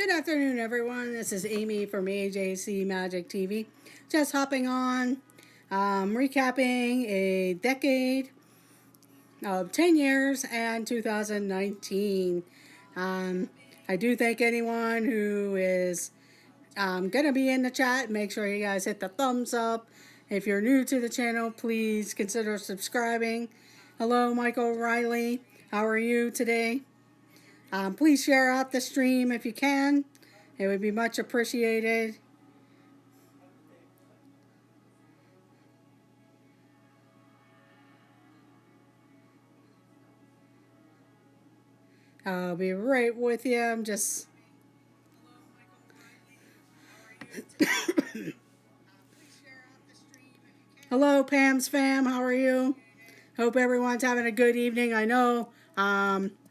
Good afternoon, everyone. This is Amy from AJC Magic TV. Just hopping on, recapping a decade of 10 years and 2019. I do thank anyone who is going to be in the chat. Make sure you guys hit the thumbs up. If you're new to the channel, please consider subscribing. Hello, Michael Riley. How are you today? Please share out the stream if you can. It would be much appreciated. I'll be right with you. I'm just... Hello, Pam's fam. How are you? Hope everyone's having a good evening. I know,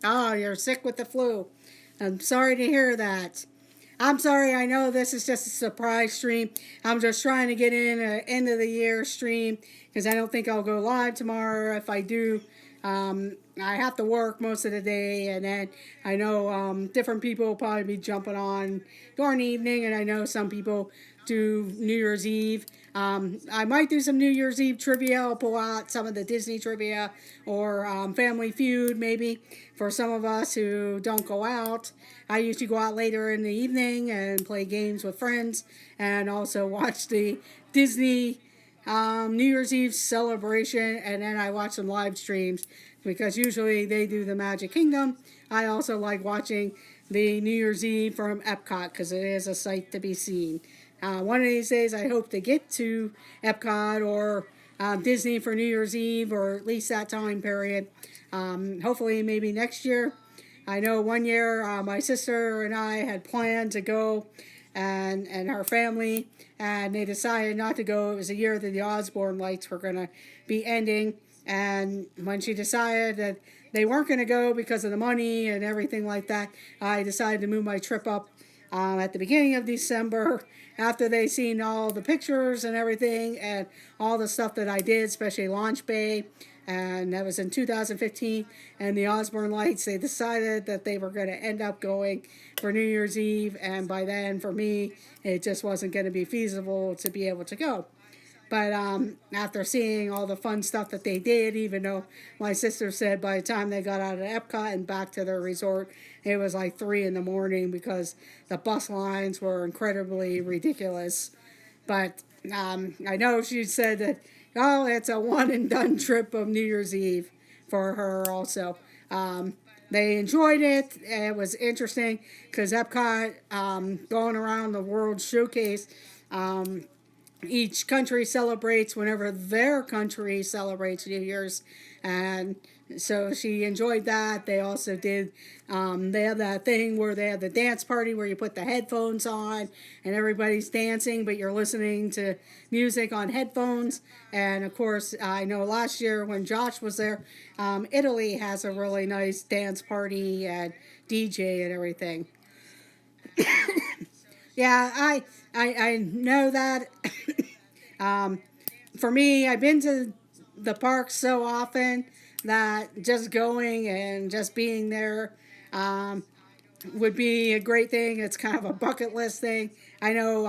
you're sick with the flu. I'm sorry to hear that. I'm sorry, I know this is just a surprise stream. I'm just trying to get in an end of the year stream because I don't think I'll go live tomorrow. If I do, I have to work most of the day, and then I know different people will probably be jumping on during the evening, and I know some people do New Year's Eve. I might do some New Year's Eve trivia. I'll pull out some of the Disney trivia or Family Feud maybe for some of us who don't go out. I usually go out later in the evening and play games with friends and also watch the Disney New Year's Eve celebration, and then I watch some live streams because usually they do the Magic Kingdom. I also like watching the New Year's Eve from Epcot because it is a sight to be seen. One of these days I hope to get to Epcot or Disney for New Year's Eve, or at least that time period. Hopefully maybe next year. I know one year my sister and I had planned to go, and her family, and they decided not to go. It was a year that the Osborne lights were going to be ending, and when she decided that they weren't going to go because of the money and everything like that, I decided to move my trip up at the beginning of December, after they seen all the pictures and everything and all the stuff that I did, especially Launch Bay. And that was in 2015, and the Osborne Lights, they decided that they were going to end up going for New Year's Eve, and by then, for me, it just wasn't going to be feasible to be able to go. But after seeing all the fun stuff that they did, even though my sister said by the time they got out of Epcot and back to their resort, it was like 3 in the morning because the bus lines were incredibly ridiculous. But I know she said that, oh, it's a one and done trip of New Year's Eve for her also. They enjoyed it. It was interesting because Epcot, going around the World Showcase, each country celebrates whenever their country celebrates New Year's, and so she enjoyed that. They also did, they have that thing where they have the dance party where you put the headphones on and everybody's dancing, but you're listening to music on headphones. And of course, I know last year when Josh was there, Italy has a really nice dance party and DJ and everything. Yeah, I know that. For me, I've been to the park so often that just going and just being there would be a great thing. It's kind of a bucket list thing. I know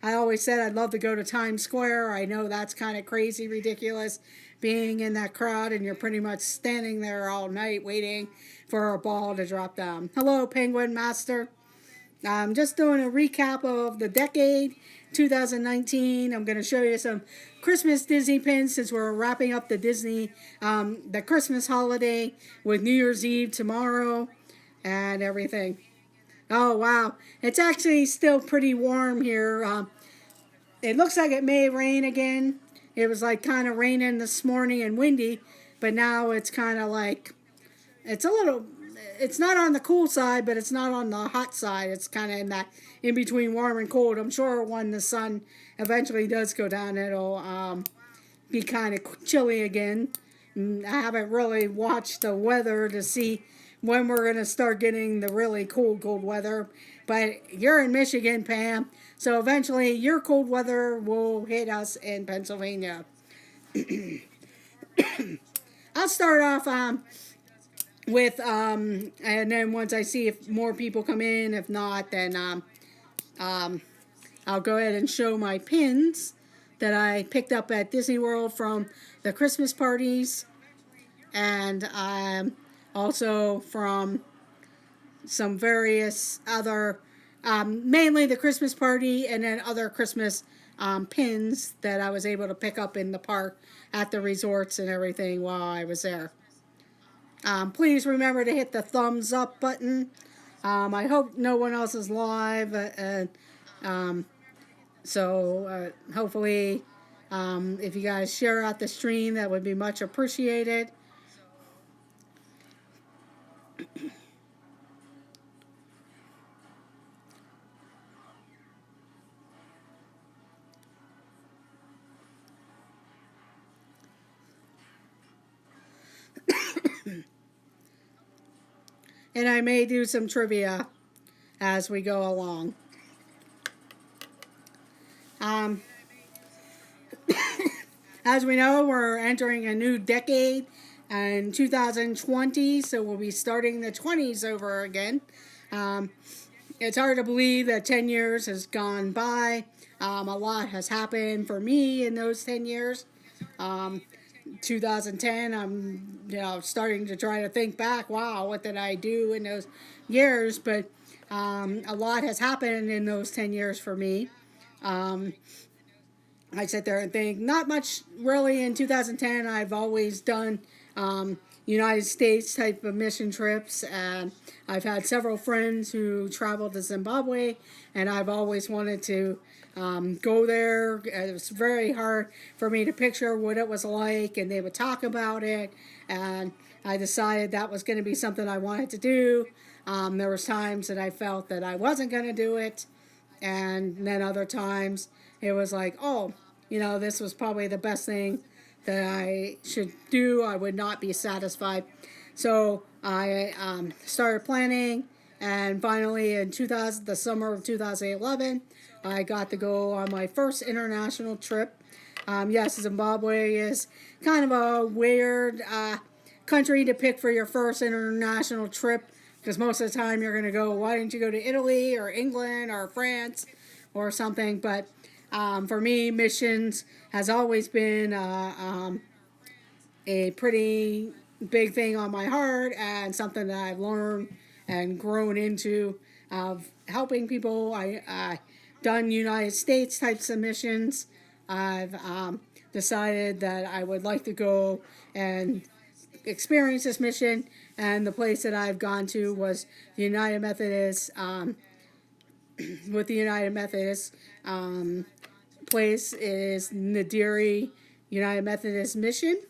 I always said I'd love to go to Times Square. I know that's kind of crazy, ridiculous, being in that crowd and you're pretty much standing there all night waiting for a ball to drop down. Hello, Penguin Master. I'm just doing a recap of the decade, 2019. I'm going to show you some Christmas Disney pins since we're wrapping up the Disney, the Christmas holiday with New Year's Eve tomorrow and everything. Oh, wow. It's actually still pretty warm here. It looks like it may rain again. It was like kind of raining this morning and windy, but now it's kind of like, it's a little... It's not on the cool side, but it's not on the hot side. It's kind of in that in between warm and cold. I'm sure when the sun eventually does go down, it'll be kind of chilly again. I haven't really watched the weather to see when we're going to start getting the really cold weather. But you're in Michigan, Pam, so eventually your cold weather will hit us in Pennsylvania. I'll start off with and then once I see if more people come in, if not, then I'll go ahead and show my pins that I picked up at Disney World from the Christmas parties, and also from some various other, mainly the Christmas party, and then other Christmas pins that I was able to pick up in the park at the resorts and everything while I was there. Please remember to hit the thumbs up button. I hope no one else is live, so hopefully if you guys share out the stream, that would be much appreciated. And I may do some trivia as we go along. As we know, we're entering a new decade in 2020, so we'll be starting the 20s over again. It's hard to believe that 10 years has gone by. A lot has happened for me in those 10 years. 2010, I'm starting to try to think back. Wow, what did I do in those years? But a lot has happened in those 10 years for me. I sit there and think not much really in 2010. I've always done United States type of mission trips, and I've had several friends who traveled to Zimbabwe, and I've always wanted to go there. It was very hard for me to picture what it was like, and they would talk about it, and I decided that was going to be something I wanted to do. There was times that I felt that I wasn't going to do it, and then other times it was like, oh, this was probably the best thing that I should do. I would not be satisfied. So I started planning, and finally in the summer of 2011, I got to go on my first international trip. Yes, Zimbabwe is kind of a weird country to pick for your first international trip, because most of the time you're going to go, why didn't you go to Italy or England or France or something? But for me, missions has always been a pretty big thing on my heart, and something that I've learned and grown into of helping people. I done United States types of missions. I've decided that I would like to go and experience this mission, and the place that I've gone to was the United Methodist, with the United Methodist place is Nadiri United Methodist Mission,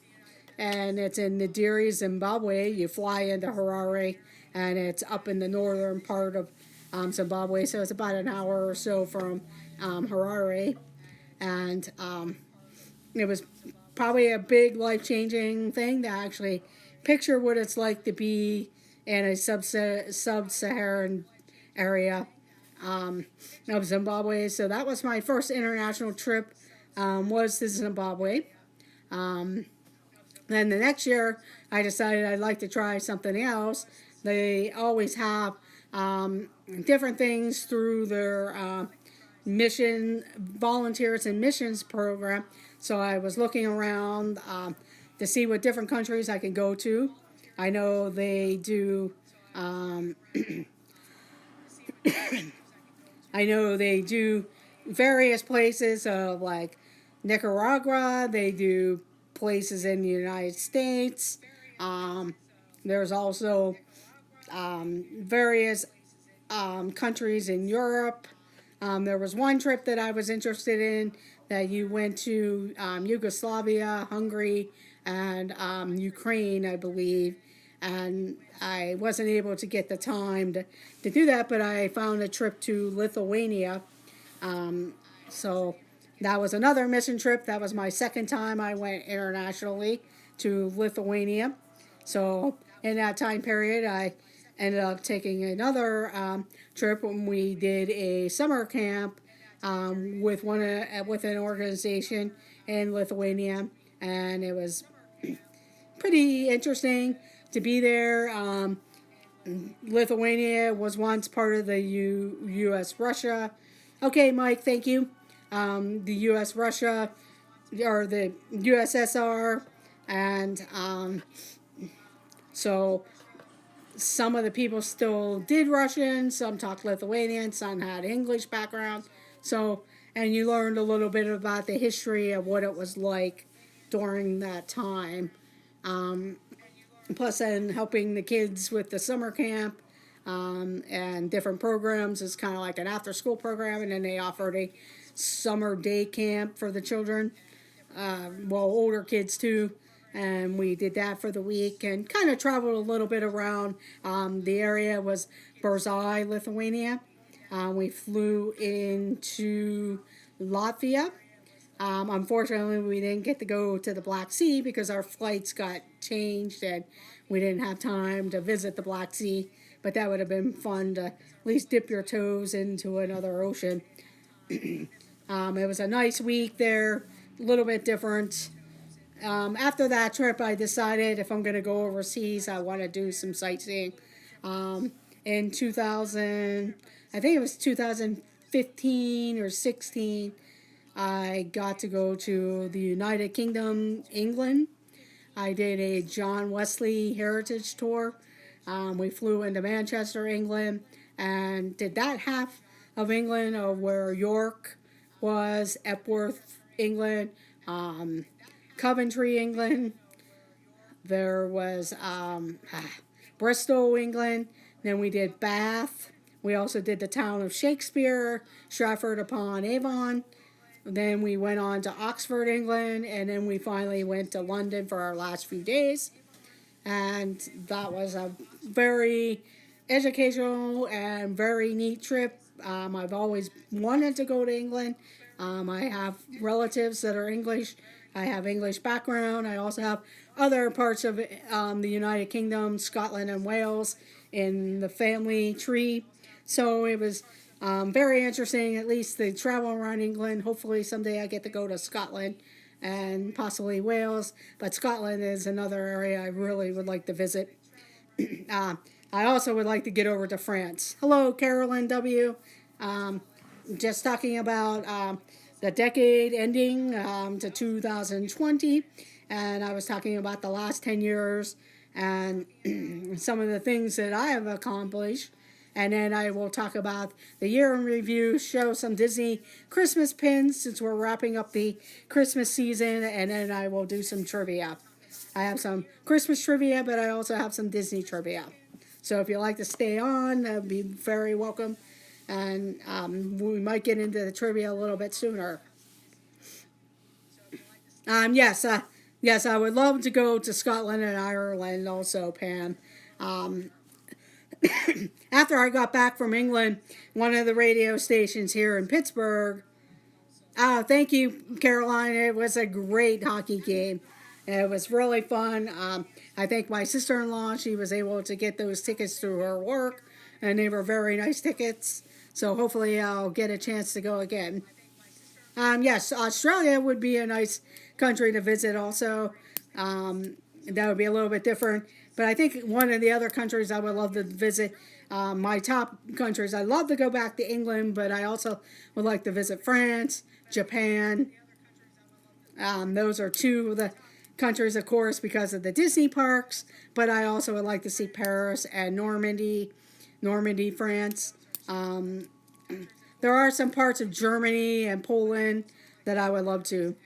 and it's in Nadiri, Zimbabwe. You fly into Harare, and it's up in the northern part of Zimbabwe, so it's about an hour or so from Harare, and it was probably a big life-changing thing to actually picture what it's like to be in a sub-Saharan area of Zimbabwe. So that was my first international trip, was to Zimbabwe. Then the next year, I decided I'd like to try something else. They always have different things through their mission volunteers and missions program. So I was looking around to see what different countries I could go to. I know they do. I know they do various places of like Nicaragua. They do places in the United States. There's also various countries in Europe. There was one trip that I was interested in that you went to Yugoslavia, Hungary, and Ukraine, I believe. And I wasn't able to get the time to do that, but I found a trip to Lithuania. So that was another mission trip. That was my second time I went internationally to Lithuania. So in that time period, I ended up taking another trip when we did a summer camp with an organization in Lithuania, and it was pretty interesting. to be there. Lithuania was once part of the U.S. Russia. Okay, Mike, thank you. The U.S. Russia, or the USSR, and so some of the people still did Russian, some talked Lithuanian, some had English background. So, and you learned a little bit about the history of what it was like during that time. Plus, then helping the kids with the summer camp and different programs is kind of like an after-school program, and then they offered a summer day camp for the children, older kids too. And we did that for the week and kind of traveled a little bit around. The area was Burzai, Lithuania. We flew into Latvia. Unfortunately, we didn't get to go to the Black Sea because our flights got changed and we didn't have time to visit the Black Sea. But that would have been fun to at least dip your toes into another ocean. It was a nice week there, a little bit different. After that trip, I decided if I'm going to go overseas, I want to do some sightseeing. In 2000, I think it was 2015 or 16, I got to go to the United Kingdom, England. I did a John Wesley heritage tour. We flew into Manchester, England, and did that half of England, where York was, Epworth, England, Coventry, England. There was Bristol, England. Then we did Bath. We also did the town of Shakespeare, Stratford-upon-Avon. Then we went on to Oxford, England, and then we finally went to London for our last few days. And that was a very educational and very neat trip. I've always wanted to go to England. I have relatives that are English. I have English background. I also have other parts of the United Kingdom, Scotland and Wales, in the family tree. So it was very interesting, at least the travel around England. Hopefully someday I get to go to Scotland and possibly Wales. But Scotland is another area I really would like to visit. I also would like to get over to France. Hello, Carolyn W. Just talking about the decade ending to 2020. And I was talking about the last 10 years and some of the things that I have accomplished. And then I will talk about the year in review, show some Disney Christmas pins since we're wrapping up the Christmas season, and then I will do some trivia. I have some Christmas trivia, but I also have some Disney trivia. So if you'd like to stay on, that would be very welcome. And we might get into the trivia a little bit sooner. Yes, I would love to go to Scotland and Ireland also, Pam. After I got back from England, one of the radio stations here in Pittsburgh, thank you, Caroline. It was a great hockey game. It was really fun. I think my sister-in-law, she was able to get those tickets through her work, and they were very nice tickets. So hopefully I'll get a chance to go again. Yes, Australia would be a nice country to visit also. That would be a little bit different. But I think one of the other countries I would love to visit, my top countries, I'd love to go back to England, but I also would like to visit France, Japan. Those are two of the countries, of course, because of the Disney parks. But I also would like to see Paris and Normandy, France. There are some parts of Germany and Poland that I would love to.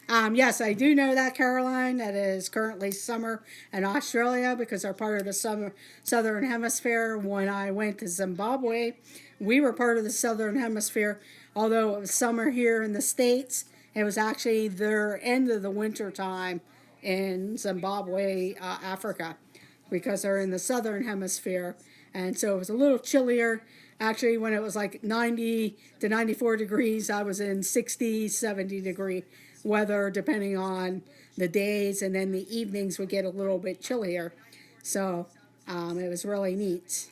Yes, I do know that, Caroline, that it is currently summer in Australia because they're part of the southern hemisphere. When I went to Zimbabwe, we were part of the southern hemisphere. Although it was summer here in the States, it was actually their end of the winter time in Zimbabwe, Africa, because they're in the southern hemisphere. And so it was a little chillier. Actually, when it was like 90 to 94 degrees, I was in 60, 70 degree weather depending on the days, and then the evenings would get a little bit chillier. So it was really neat.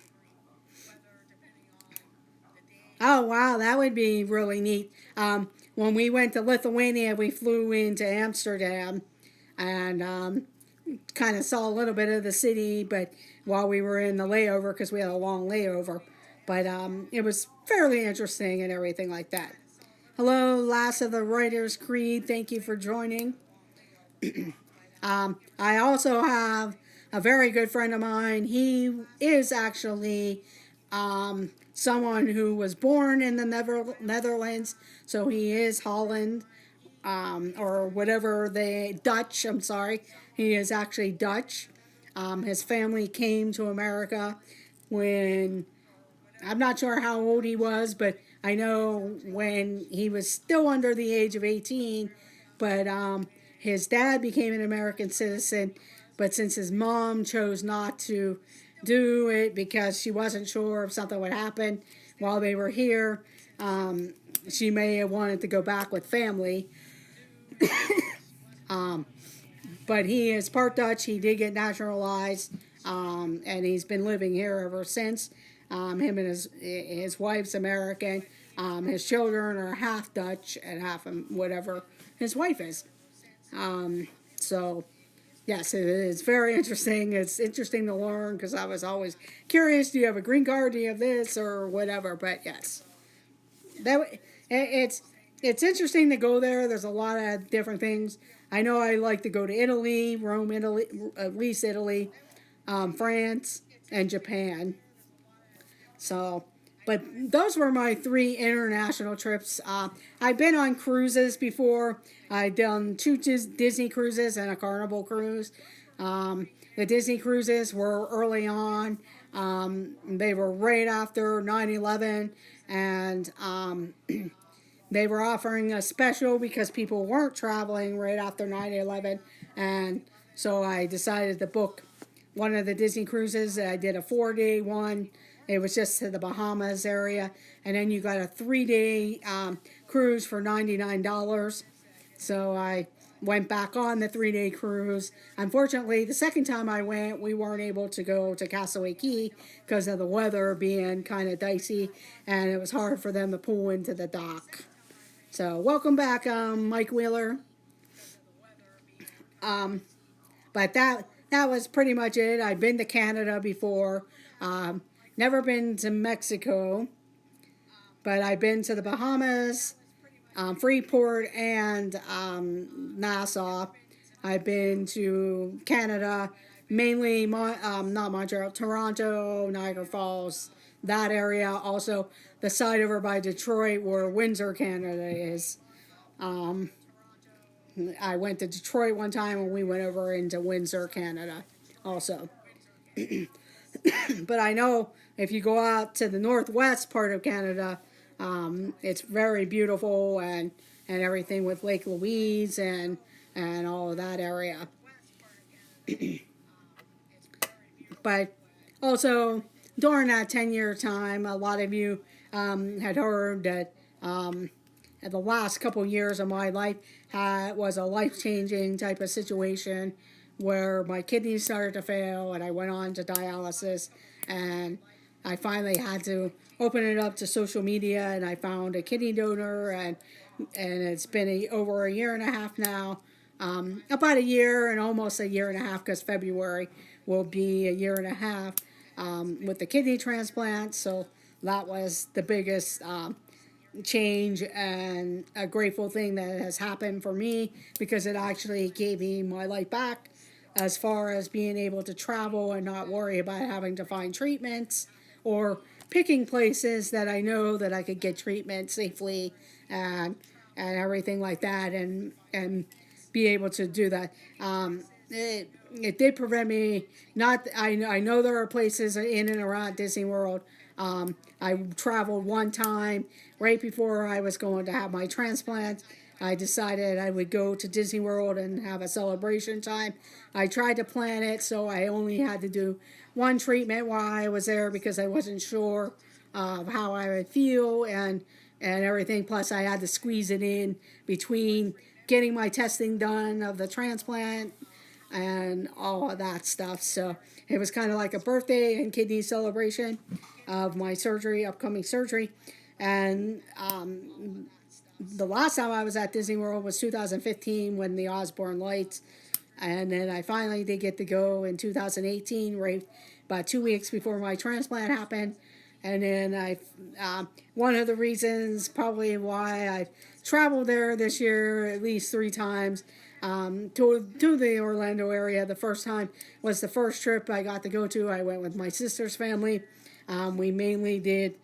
Oh, wow, that would be really neat. When we went to Lithuania, we flew into Amsterdam, and kind of saw a little bit of the city, but while we were in the layover, because we had a long layover, but it was fairly interesting and everything like that. Hello, last of the Writers Creed. Thank you for joining. I also have a very good friend of mine. He is actually someone who was born in the Netherlands, so he is Holland, or whatever Dutch, I'm sorry. He is actually Dutch. His family came to America when, I'm not sure how old he was, but I know when he was still under the age of 18, but his dad became an American citizen, but since his mom chose not to do it because she wasn't sure if something would happen while they were here, she may have wanted to go back with family. But he is part Dutch. He did get naturalized, and he's been living here ever since. Him and his wife's American. His children are half Dutch and half whatever his wife is. So, yes, it is very interesting. It's interesting to learn because I was always curious. Do you have a green card? Do you have this or whatever? But yes, it's interesting to go there. There's a lot of different things. I know I like to go to Italy, Rome, Italy, at least Italy, France, and Japan. So, but those were my 3 international trips. I've been on cruises before. I've done 2 Disney cruises and a Carnival cruise. The Disney cruises were early on. They were right after 9/11, and they were offering a special because people weren't traveling right after 9/11, and so I decided to book one of the Disney cruises. I did a 4-day one. It was just to the Bahamas area, and then you got a 3-day cruise for $99. So I went back on the 3-day cruise. Unfortunately, the second time I went, we weren't able to go to Castaway Cay because of the weather being kind of dicey, and it was hard for them to pull into the dock. So welcome back, Mike Wheeler. But that was pretty much it. I've been to Canada before. Never been to Mexico, but I've been to the Bahamas, Freeport, and Nassau. I've been to Canada, mainly not Montreal, Toronto, Niagara Falls, that area. Also, the side over by Detroit where Windsor, Canada is. I went to Detroit one time and we went over into Windsor, Canada also. But I know if you go out to the northwest part of Canada, it's very beautiful and everything with Lake Louise and all of that area. But also during that 10-year time, a lot of you had heard that the last couple years of my life was a life-changing type of situation where my kidneys started to fail and I went on to dialysis, and I finally had to open it up to social media, and I found a kidney donor, and it's been over a year and a half now, about a year and almost a year and a half, because February will be a year and a half with the kidney transplant. So that was the biggest change and a grateful thing that has happened for me, because it actually gave me my life back as far as being able to travel and not worry about having to find treatments or picking places that I know that I could get treatment safely and everything like that, and be able to do that. It did prevent me, I know there are places in and around Disney World. I traveled one time right before I was going to have my transplant. I decided I would go to Disney World and have a celebration time. I tried to plan it so I only had to do one treatment while I was there because I wasn't sure of how I would feel and everything. Plus, I had to squeeze it in between getting my testing done of the transplant and all of that stuff. So it was kind of like a birthday and kidney celebration of my surgery, upcoming surgery. And the last time I was at Disney World was 2015 when the Osborne Lights And then I finally did get to go in 2018, right about 2 weeks before my transplant happened. And then one of the reasons probably why I traveled there this year at least 3 times to the Orlando area. The first time was the first trip I got to go to. I went with my sister's family. We mainly did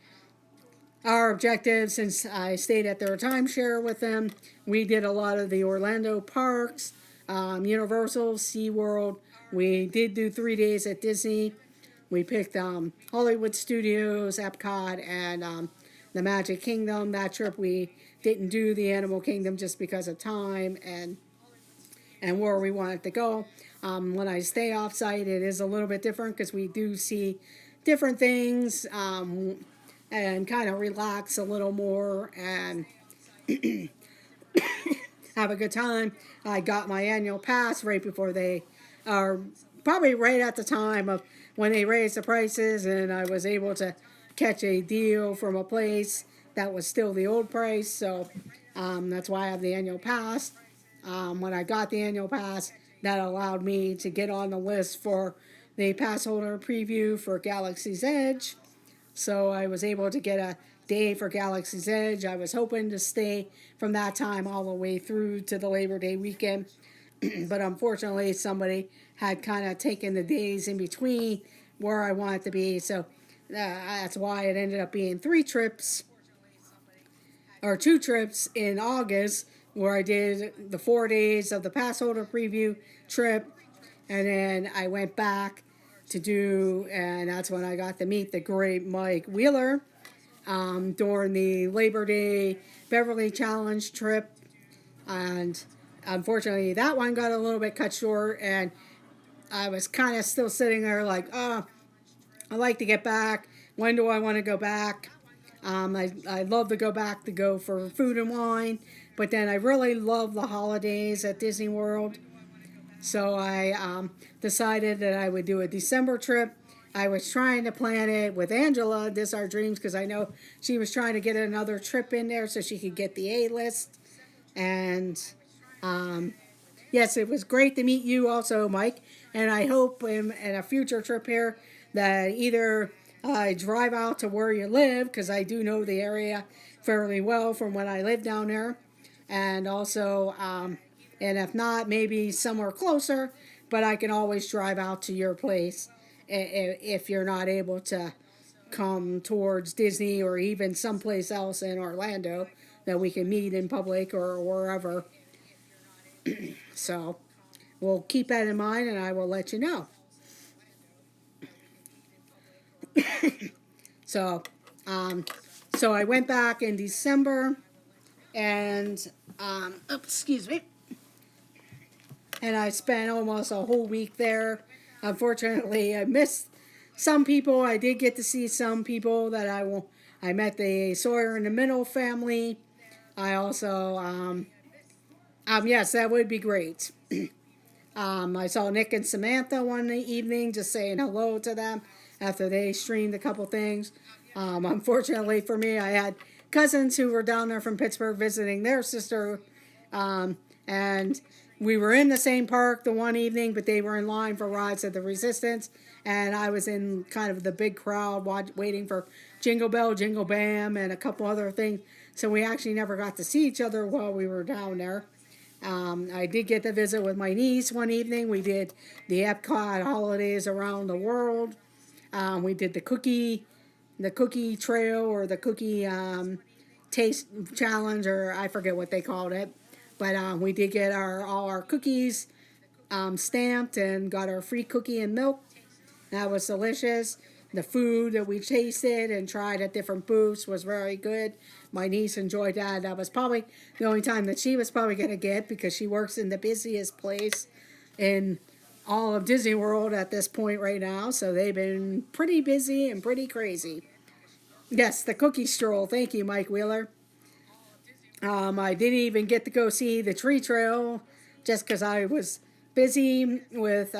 our objective, since I stayed at their timeshare with them. We did a lot of the Orlando parks, Universal, SeaWorld. We did do 3 days at Disney. We picked Hollywood Studios, Epcot, and the Magic Kingdom. That trip we didn't do the Animal Kingdom just because of time and where we wanted to go. When I stay off site, it is a little bit different because we do see different things and kind of relax a little more and have a good time. I got my annual pass right before they are probably right at the time of when they raised the prices, and I was able to catch a deal from a place that was still the old price. So that's why I have the annual pass. When I got the annual pass, that allowed me to get on the list for the pass holder preview for Galaxy's Edge. So I was able to get a day for Galaxy's Edge. I was hoping to stay from that time all the way through to the Labor Day weekend. But unfortunately, somebody had kind of taken the days in between where I wanted to be. So that's why it ended up being 3 trips or 2 trips in August, where I did the 4 days of the pass holder preview trip. And then I went back to do, and that's when I got to meet the great Mike Wheeler during the Labor Day Beverly Challenge trip. And unfortunately, that one got a little bit cut short, and I was kind of still sitting there like, oh, I'd like to get back. When do I want to go back? I'd love to go back to go for food and wine, but then I really love the holidays at Disney World. So I decided that I would do a December trip. I was trying to plan it with Angela, This Our Dreams, because I know she was trying to get another trip in there so she could get the A-list. And yes, it was great to meet you also, Mike. And I hope in a future trip here that either I drive out to where you live, because I do know the area fairly well from when I lived down there. And also, and if not, maybe somewhere closer, but I can always drive out to your place if you're not able to come towards Disney or even someplace else in Orlando that we can meet in public or wherever. So we'll keep that in mind, and I will let you know. So I went back in December, and excuse me, and I spent almost a whole week there. Unfortunately, I missed some people. I did get to see some people that I met the Sawyer and the Minnow family. I also, yes, that would be great. I saw Nick and Samantha one evening, just saying hello to them after they streamed a couple things. Unfortunately for me, I had cousins who were down there from Pittsburgh visiting their sister, and we were in the same park the one evening, but they were in line for rides at the Resistance, and I was in kind of the big crowd waiting for Jingle Bell, Jingle Bam, and a couple other things. So we actually never got to see each other while we were down there. I did get to visit with my niece one evening. We did the Epcot holidays around the world. We did the cookie trail, or the cookie taste challenge, or I forget what they called it. But we did get all our cookies stamped and got our free cookie and milk. That was delicious. The food that we tasted and tried at different booths was very good. My niece enjoyed that. That was probably the only time that she was probably going to get, because she works in the busiest place in all of Disney World at this point right now. So they've been pretty busy and pretty crazy. Yes, the cookie stroll. Thank you, Mike Wheeler. I didn't even get to go see the tree trail just because I was busy with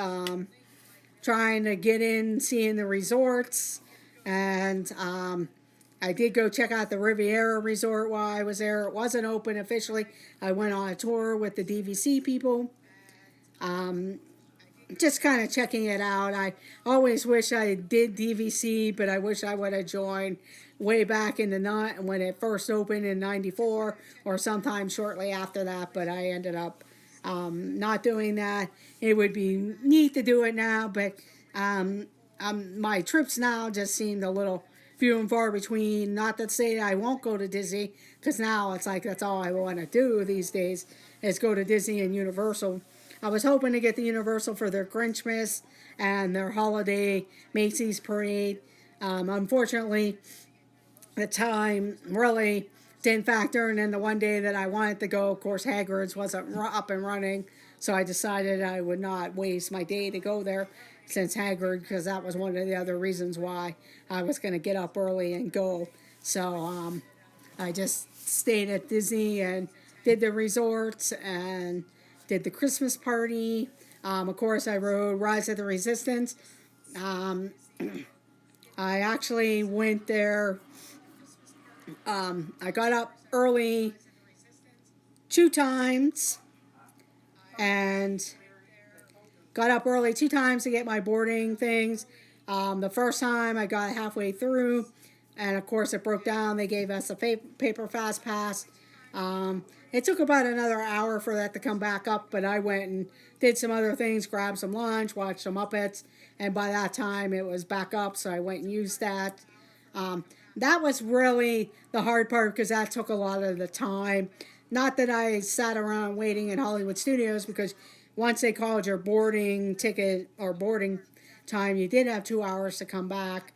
trying to get in, seeing the resorts. And I did go check out the Riviera Resort while I was there. It wasn't open officially. I went on a tour with the DVC people. Just kind of checking it out. I always wish I did DVC, but I wish I would have joined way back in the night when it first opened in '94 or sometime shortly after that, but I ended up not doing that. It would be neat to do it now, but my trips now just seemed a little few and far between. Not to say I won't go to Disney, because now it's like that's all I want to do these days is go to Disney and Universal. I was hoping to get the Universal for their Grinchmas and their holiday Macy's parade. Unfortunately, the time really didn't factor, and then the one day that I wanted to go, of course, Hagrid's wasn't up and running, so I decided I would not waste my day to go there since Hagrid, because that was one of the other reasons why I was going to get up early and go. So I just stayed at Disney and did the resorts and did the Christmas party. Of course, I rode Rise of the Resistance. I actually went there. I got up early 2 times and got up early 2 times to get my boarding things. The first time I got halfway through, and of course it broke down. They gave us a paper fast pass. It took about another hour for that to come back up, but I went and did some other things, grabbed some lunch, watched some Muppets, and by that time it was back up, so I went and used that. That was really the hard part because that took a lot of the time. Not that I sat around waiting in Hollywood Studios, because once they called your boarding ticket or boarding time, you did have 2 hours to come back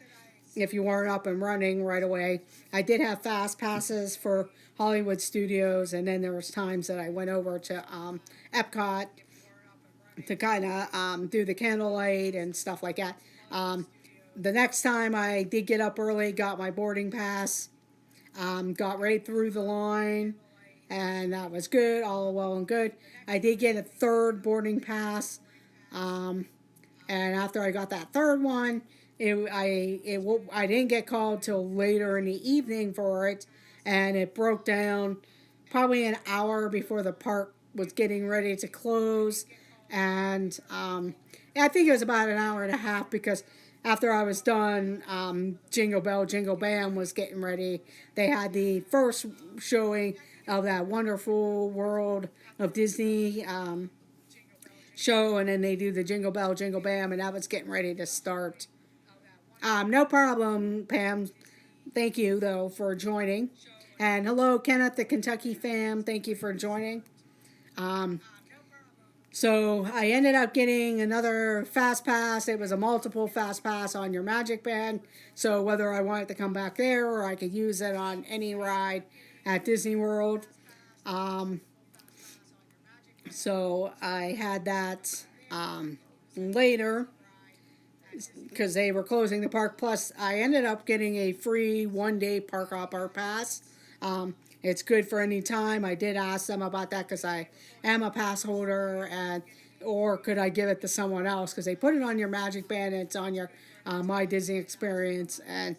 if you weren't up and running right away. I did have fast passes for Hollywood Studios, and then there was times that I went over to Epcot to kind of do the candlelight and stuff like that. The next time I did get up early, got my boarding pass, got right through the line, and that was good, all well and good. I did get a third boarding pass, and after I got that third one, I didn't get called till later in the evening for it, and it broke down probably an hour before the park was getting ready to close, and I think it was about an hour and a half, because after I was done, Jingle Bell, Jingle Bam was getting ready. They had the first showing of that Wonderful World of Disney show, and then they do the Jingle Bell, Jingle Bam, and that was getting ready to start. No problem, Pam. Thank you, though, for joining. And hello, Kenneth, the Kentucky fam. Thank you for joining. So I ended up getting another fast pass. It was a multiple fast pass on your Magic Band. So whether I wanted to come back there or I could use it on any ride at Disney World. So I had that later because they were closing the park. Plus, I ended up getting a free one-day park hopper pass. It's good for any time. I did ask them about that because I am a pass holder, or could I give it to someone else? Because they put it on your Magic Band and it's on your My Disney Experience. And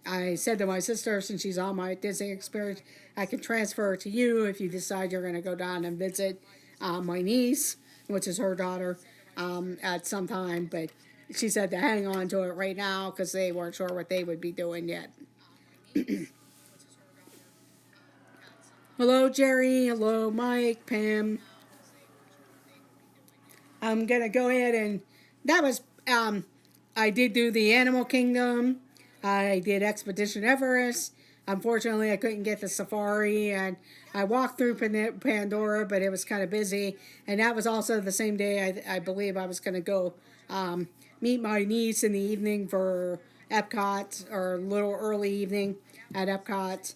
I said to my sister, since she's on My Disney Experience, I can transfer it to you if you decide you're going to go down and visit my niece, which is her daughter, at some time. But she said to hang on to it right now because they weren't sure what they would be doing yet. Hello, Jerry. Hello, Mike, Pam. I'm going to go ahead and that was, I did do the Animal Kingdom. I did Expedition Everest. Unfortunately, I couldn't get the safari, and I walked through Pandora, but it was kind of busy. And that was also the same day I believe I was going to go meet my niece in the evening for Epcot, or a little early evening at Epcot.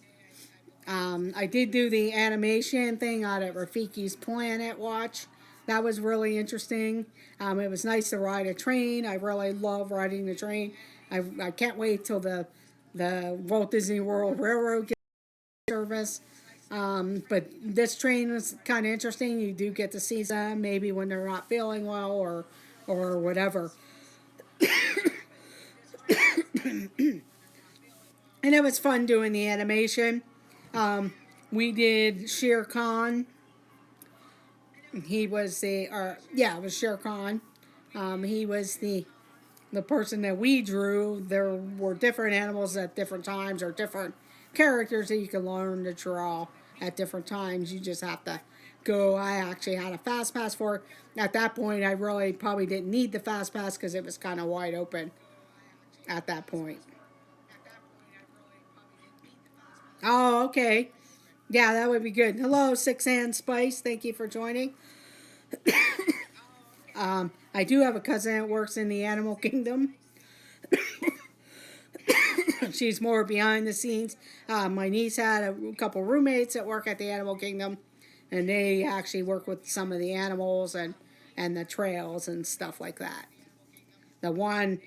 I did do the animation thing out at Rafiki's Planet Watch. That was really interesting. It was nice to ride a train. I really love riding the train. I can't wait till the Walt Disney World Railroad gets service. But this train was kind of interesting. You do get to see them maybe when they're not feeling well or whatever. And it was fun doing the animation. We did Shere Khan. he was it was Shere Khan. He was the person that we drew. There were different animals at different times, or different characters that you can learn to draw at different times. You just have to go. I actually had a fast pass for it. At that point, I really probably didn't need the fast pass because it was kind of wide open at that point. Oh, okay. Yeah, that would be good. Hello, Six Hand Spice. Thank you for joining. I do have a cousin that works in the animal kingdom. She's more behind the scenes. My niece had a couple roommates that work at the animal kingdom, and they actually work with some of the animals and the trails and stuff like that. The one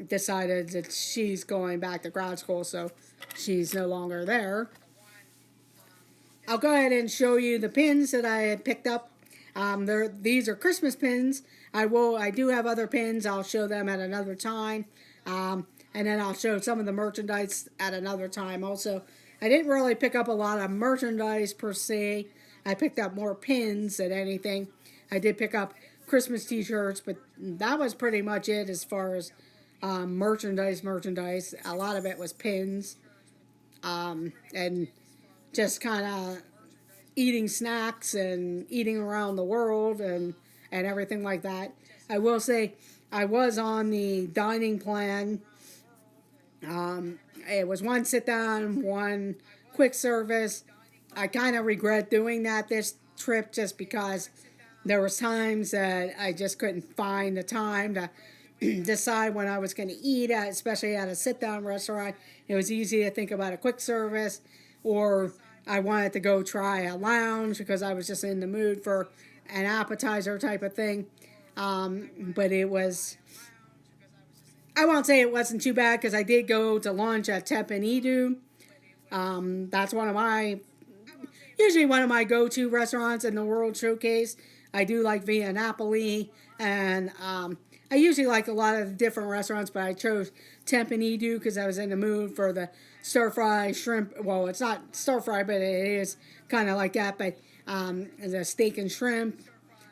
decided that she's going back to grad school, so she's no longer there. I'll go ahead and show you the pins that I had picked up. These are Christmas pins. I do have other pins. I'll show them at another time. And then I'll show some of the merchandise at another time also. I didn't really pick up a lot of merchandise per se. I picked up more pins than anything. I did pick up Christmas t-shirts, but that was pretty much it as far as merchandise. A lot of it was pins. And just kind of eating snacks and eating around the world and everything like that. I will say I was on the dining plan. It was one sit down, one quick service. I kind of regret doing that this trip just because there was times that I just couldn't find the time to decide when I was going to eat at, especially at a sit down restaurant. It was easy to think about a quick service, or I wanted to go try a lounge because I was just in the mood for an appetizer type of thing. But it was, I won't say it wasn't too bad because I did go to lunch at Tep and Edu. That's usually one of my go-to restaurants in the World Showcase. I do like Via Napoli, and I usually like a lot of different restaurants, but I chose Temp and Edu because I was in the mood for the stir-fry shrimp. Well, it's not stir-fry, but it is kind of like that, but the steak and shrimp.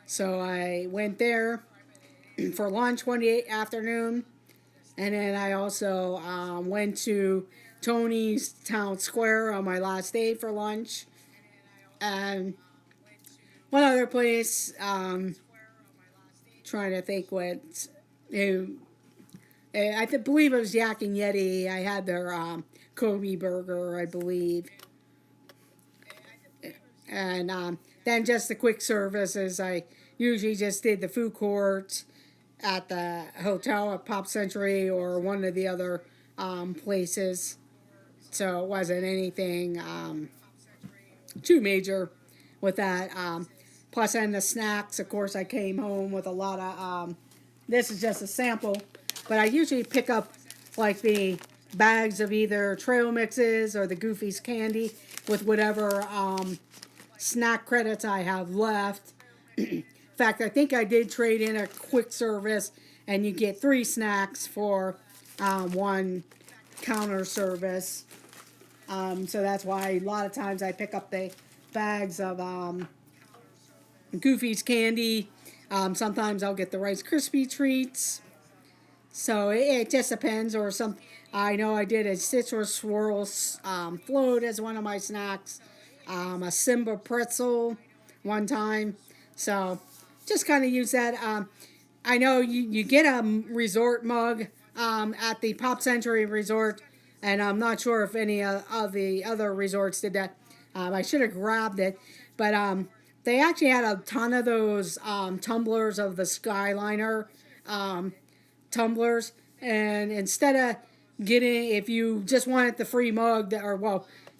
So I went there for lunch one afternoon, and then I also went to Tony's Town Square on my last day for lunch. And one other place, trying to think I believe it was Yak and Yeti. I had their Kobe burger, I believe. And then just the quick services. I usually just did the food court at the hotel at Pop Century or one of the other places. So it wasn't anything too major with that. Plus, and the snacks, of course, I came home with a lot of, this is just a sample, but I usually pick up like the bags of either trail mixes or the Goofy's candy with whatever snack credits I have left. In fact, I think I did trade in a quick service, and you get 3 snacks for one counter service. So that's why a lot of times I pick up the bags of Goofy's candy. Sometimes I'll get the Rice Krispie treats. So it just depends. Or I know I did a citrus swirl float as one of my snacks. A Simba pretzel one time. So just kind of use that. I know you get a resort mug at the Pop Century Resort, and I'm not sure if any of the other resorts did that. I should have grabbed it, but they actually had a ton of those tumblers of the Skyliner tumblers, and instead of if you just wanted the free mug,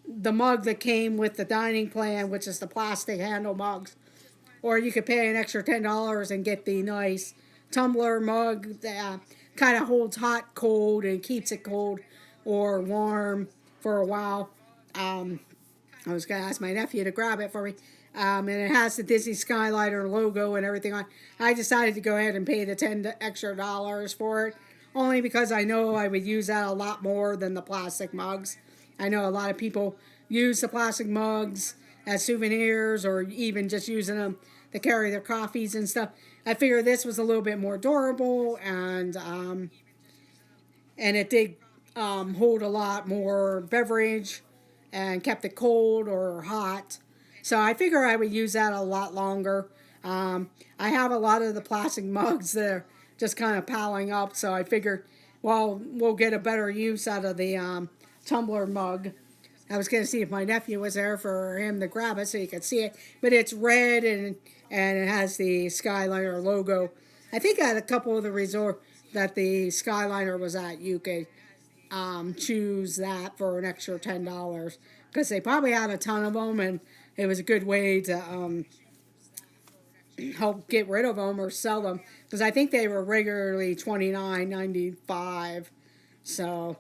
the mug that came with the dining plan, which is the plastic handle mugs, or you could pay an extra $10 and get the nice tumbler mug that kind of holds hot, cold, and keeps it cold or warm for a while. I was going to ask my nephew to grab it for me. And it has the Disney Skyliner logo and everything on. I decided to go ahead and pay the $10 extra for it, only because I know I would use that a lot more than the plastic mugs. I know a lot of people use the plastic mugs as souvenirs or even just using them. to carry their coffees and stuff. I figured this was a little bit more durable, and it did hold a lot more beverage and kept it cold or hot. So I figure I would use that a lot longer. I have a lot of the plastic mugs that are just kind of piling up, so I figured, well, we'll get a better use out of the tumbler mug. I was going to see if my nephew was there for him to grab it so you could see it. But it's red, and it has the Skyliner logo. I think at a couple of the resort that the Skyliner was at, you could choose that for an extra $10. Because they probably had a ton of them, and it was a good way to help get rid of them or sell them. Because I think they were regularly $29.95. So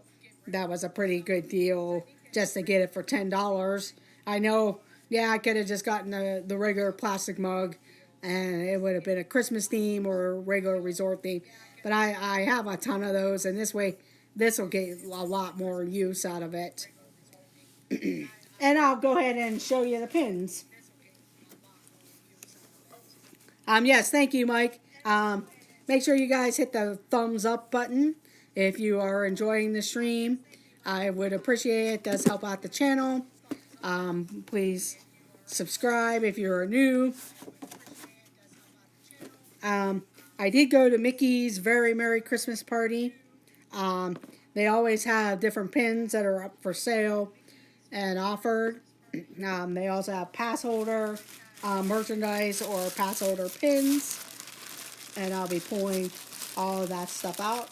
that was a pretty good deal just to get it for $10. I know, yeah, I could have just gotten the regular plastic mug, and it would have been a Christmas theme or a regular resort theme. But I have a ton of those, and this way, this will get a lot more use out of it. And I'll go ahead and show you the pins. Yes, thank you, Mike. Make sure you guys hit the thumbs up button if you are enjoying the stream. I would appreciate it. It does help out the channel. Please subscribe if you're new. I did go to Mickey's Very Merry Christmas Party. They always have different pins that are up for sale and offered. They also have pass holder merchandise or pass holder pins. And I'll be pulling all of that stuff out.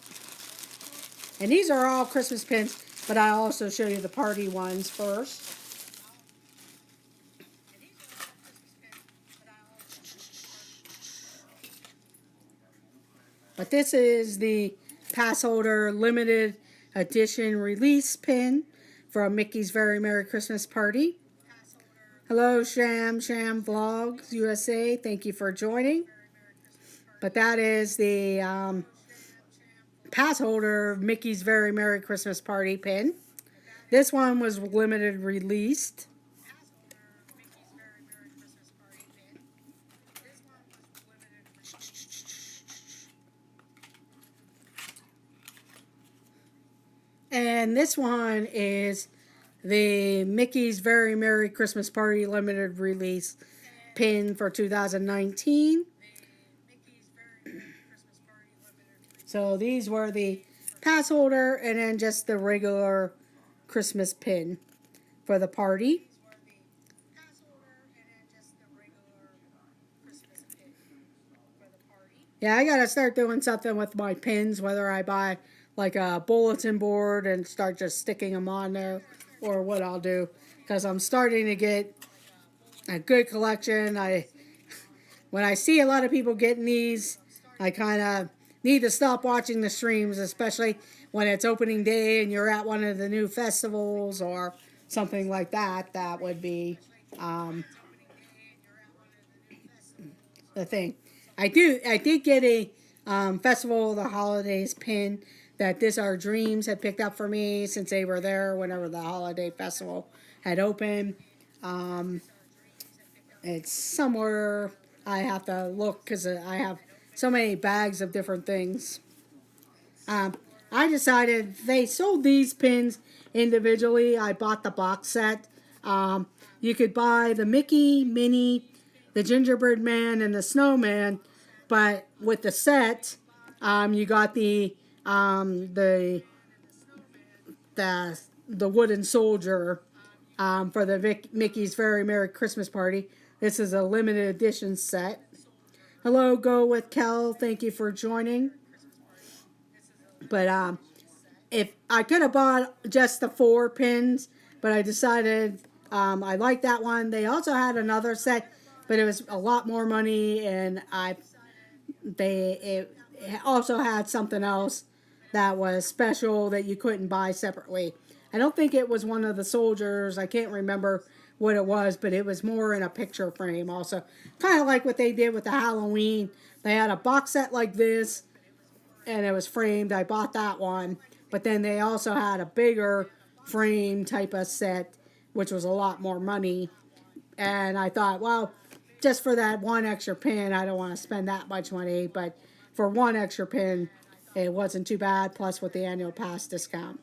And these are all Christmas pins, but I'll also show you the party ones first. But this is the pass holder limited edition release pin from Mickey's Very Merry Christmas Party. Hello, Sham Vlogs USA. Thank you for joining. But that is the pass holder Mickey's Very Merry Christmas Party pin. This one was limited released. And this one is the Mickey's Very Merry Christmas Party limited release pin for 2019. So these were the pass holder and then just the regular Christmas pin for the party. Yeah, I gotta start doing something with my pins, whether I buy like a bulletin board and start just sticking them on there, or what I'll do, because I'm starting to get a good collection. When I see a lot of people getting these, I kind of need to stop watching the streams, especially when it's opening day and you're at one of the new festivals or something like that. That would be the thing. I did get a Festival of the Holidays pin that This Our Dreams had picked up for me since they were there whenever the holiday festival had opened. It's somewhere, I have to look because I have so many bags of different things. I decided they sold these pins individually. I bought the box set. You could buy the Mickey, Minnie, the Gingerbread Man, and the Snowman, but with the set, you got the wooden soldier for the Mickey's Very Merry Christmas Party. This is a limited edition set. Hello, Go with Kel. Thank you for joining. But if I could have bought just the 4 pins, but I decided I liked that one. They also had another set, but it was a lot more money, and it also had something else that was special that you couldn't buy separately. I don't think it was one of the soldiers. I can't remember what it was, but it was more in a picture frame also. Kind of like what they did with the Halloween. They had a box set like this, and it was framed. I bought that one. But then they also had a bigger frame type of set, which was a lot more money. And I thought, well, just for that one extra pin, I don't want to spend that much money, but for one extra pin, it wasn't too bad, plus with the annual pass discount.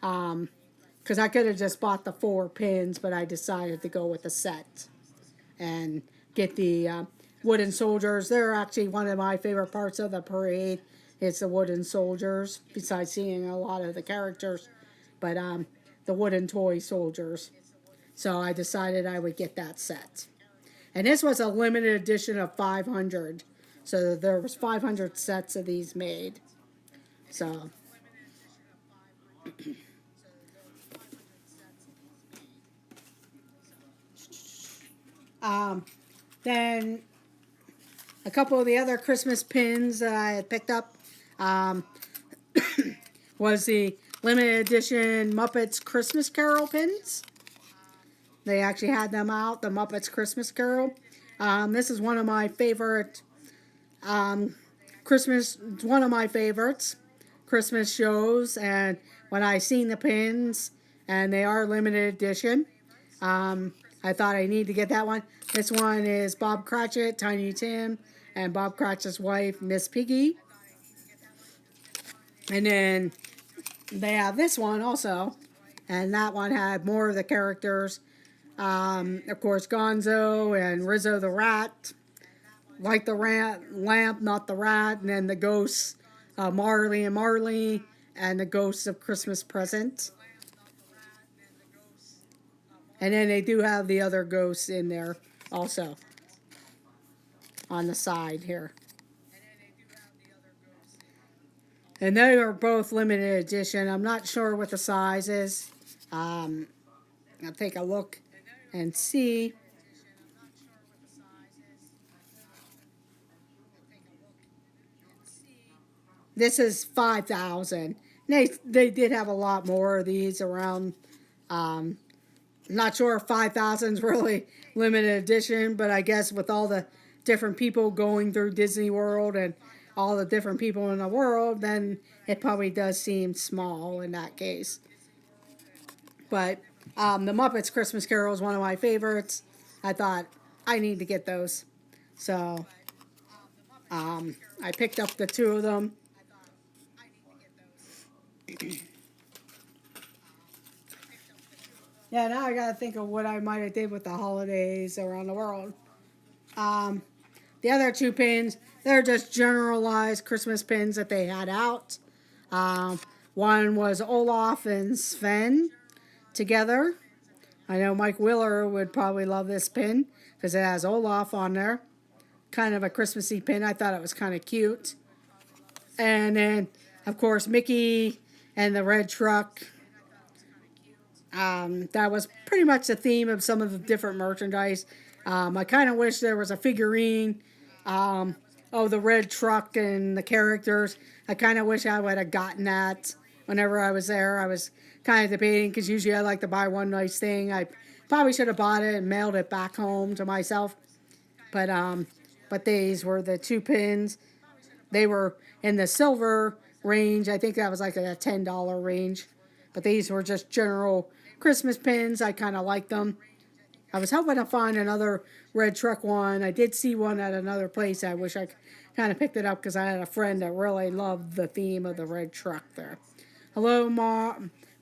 Because I could have just bought the 4 pins, but I decided to go with the set and get the wooden soldiers. They're actually one of my favorite parts of the parade. It's the wooden soldiers, besides seeing a lot of the characters, but the wooden toy soldiers. So I decided I would get that set. And this was a limited edition of 500. So there was 500 sets of these made. So then a couple of the other Christmas pins that I had picked up was the limited edition Muppets Christmas Carol pins. They actually had them out, the Muppets Christmas Carol. This is one of my favorite one of my favorites Christmas shows, and when I seen the pins, and they are limited edition, I thought I need to get that one. This one is Bob Cratchit, Tiny Tim, and Bob Cratchit's wife, Miss Piggy. And then they have this one also, and that one had more of the characters. Of course, Gonzo and Rizzo the Rat, like the lamp, not the rat, and then the ghosts, Marley and Marley, and the ghosts of Christmas Present. And then they do have the other ghosts in there also on the side here. And they are both limited edition. I'm not sure what the size is. I'll take a look and see. This is 5,000. They did have a lot more of these around. Not sure if 5,000 is really limited edition, but I guess with all the different people going through Disney World and all the different people in the world, then it probably does seem small in that case. But the Muppets Christmas Carol is one of my favorites. I thought I need to get those. So I picked up the 2 of them. Yeah, now I gotta think of what I might have did with the holidays around the world. The other 2 pins, they're just generalized Christmas pins that they had out. One was Olaf and Sven together. I know Mike Willer would probably love this pin because it has Olaf on there. Kind of a Christmassy pin. I thought it was kind of cute. And then, of course, Mickey and the red truck. That was pretty much the theme of some of the different merchandise. I kind of wish there was a figurine of the red truck and the characters. I kind of wish I would have gotten that whenever I was there. I was kind of debating because usually I like to buy one nice thing. I probably should have bought it and mailed it back home to myself. But these were the 2 pins. They were in the silver range. I think that was like a $10 range. But these were just general Christmas pins. I kind of like them. I was hoping to find another red truck one. I did see one at another place. I wish I kind of picked it up because I had a friend that really loved the theme of the red truck there. Hello,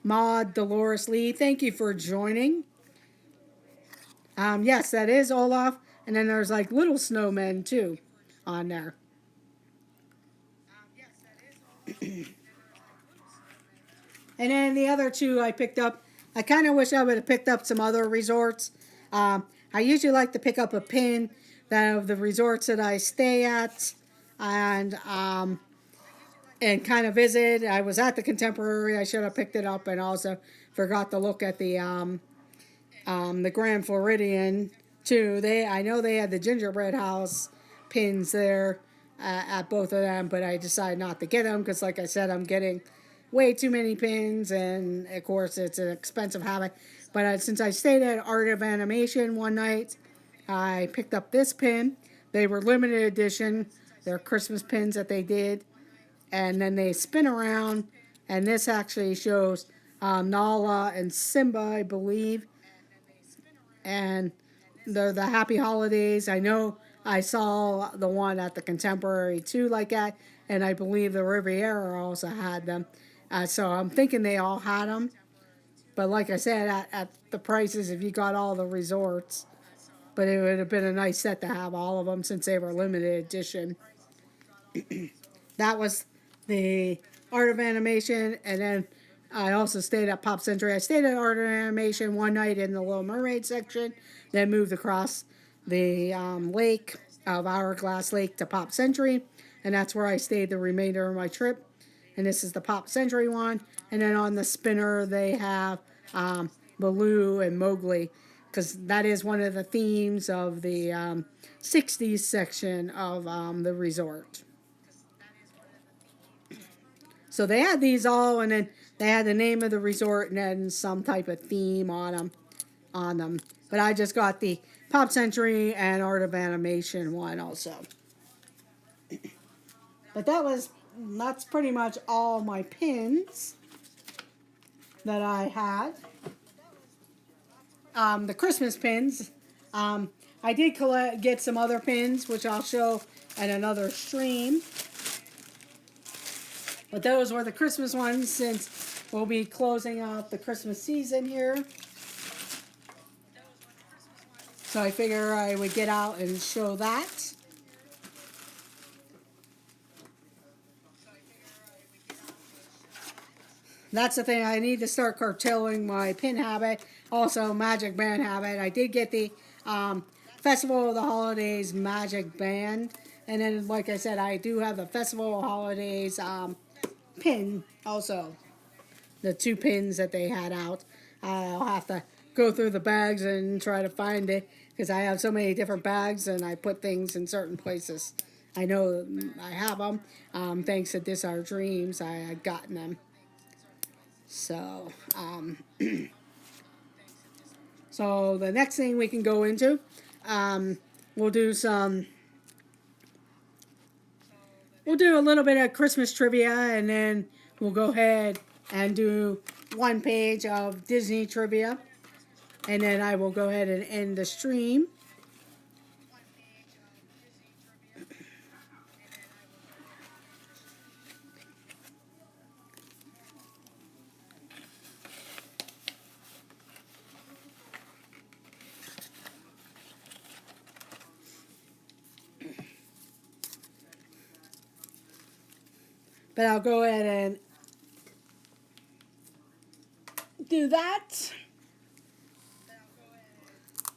Maud Dolores Lee. Thank you for joining. Yes, that is Olaf. And then there's like little snowmen too on there. And then the other 2 I picked up, I kind of wish I would have picked up some other resorts. I usually like to pick up a pin of the resorts that I stay at and kind of visit. I was at the Contemporary. I should have picked it up, and also forgot to look at the Grand Floridian too. I know they had the gingerbread house pins there at both of them, but I decided not to get them because, like I said, I'm getting way too many pins, and of course it's an expensive habit. But since I stayed at Art of Animation one night, I picked up this pin. They were limited edition. They're Christmas pins that they did, and then they spin around, and this actually shows Nala and Simba, I believe. And the Happy Holidays. I know I saw the one at the Contemporary too, like that, and I believe the Riviera also had them. So I'm thinking they all had them. But like I said, at the prices, if you got all the resorts, but it would have been a nice set to have all of them since they were limited edition. That was the Art of Animation, and then I also stayed at Pop Century. I stayed at Art of Animation one night in the Little Mermaid section, then moved across the lake of Hourglass Lake to Pop Century, and that's where I stayed the remainder of my trip. And this is the Pop Century one. And then on the spinner, they have Baloo and Mowgli, because that is one of the themes of the 60s section of the resort. So they had these all, and then they had the name of the resort and then some type of theme on them. But I just got the Pop Century and Art of Animation one also. But that's pretty much all my pins that I had. The Christmas pins. I did get some other pins, which I'll show in another stream. But those were the Christmas ones, since we'll be closing out the Christmas season here. So I figure I would get out and show that. That's the thing, I need to start curtailing my pin habit, also magic band habit. I did get the Festival of the Holidays magic band, and then like I said, I do have the Festival of Holidays pin also. The 2 pins that they had out. I'll have to go through the bags and try to find it, because I have so many different bags and I put things in certain places. I know I have them. Thanks to This Our Dreams, I had gotten them. So, so the next thing we can go into, we'll do a little bit of Christmas trivia, and then we'll go ahead and do one page of Disney trivia, and then I will go ahead and end the stream. But I'll go ahead and do that,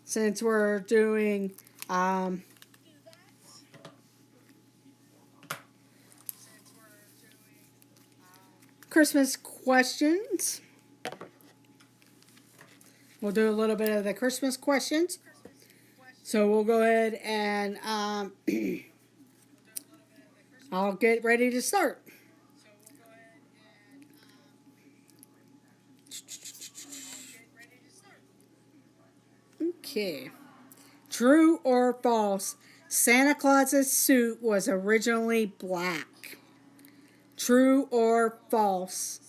since we're doing Christmas questions. We'll do a little bit of the Christmas questions. So we'll go ahead and I'll get ready to start. Okay. True or false? Santa Claus's suit was originally black. True or false?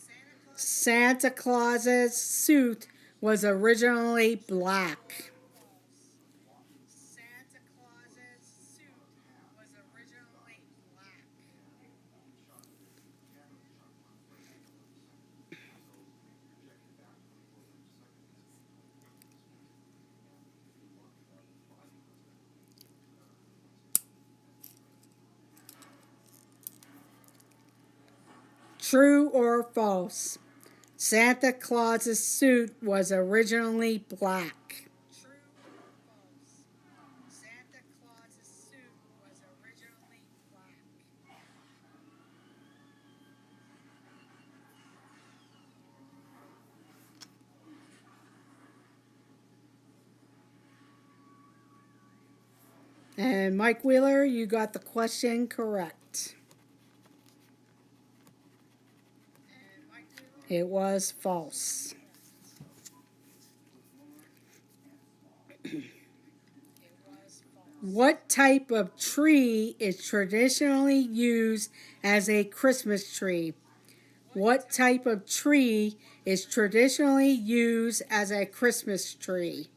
Santa Claus's suit was originally black. True or false? Santa Claus's suit was originally black. And Mike Wheeler, you got the question correct. It was false. What type of tree is traditionally used as a Christmas tree? What type of tree is traditionally used as a Christmas tree?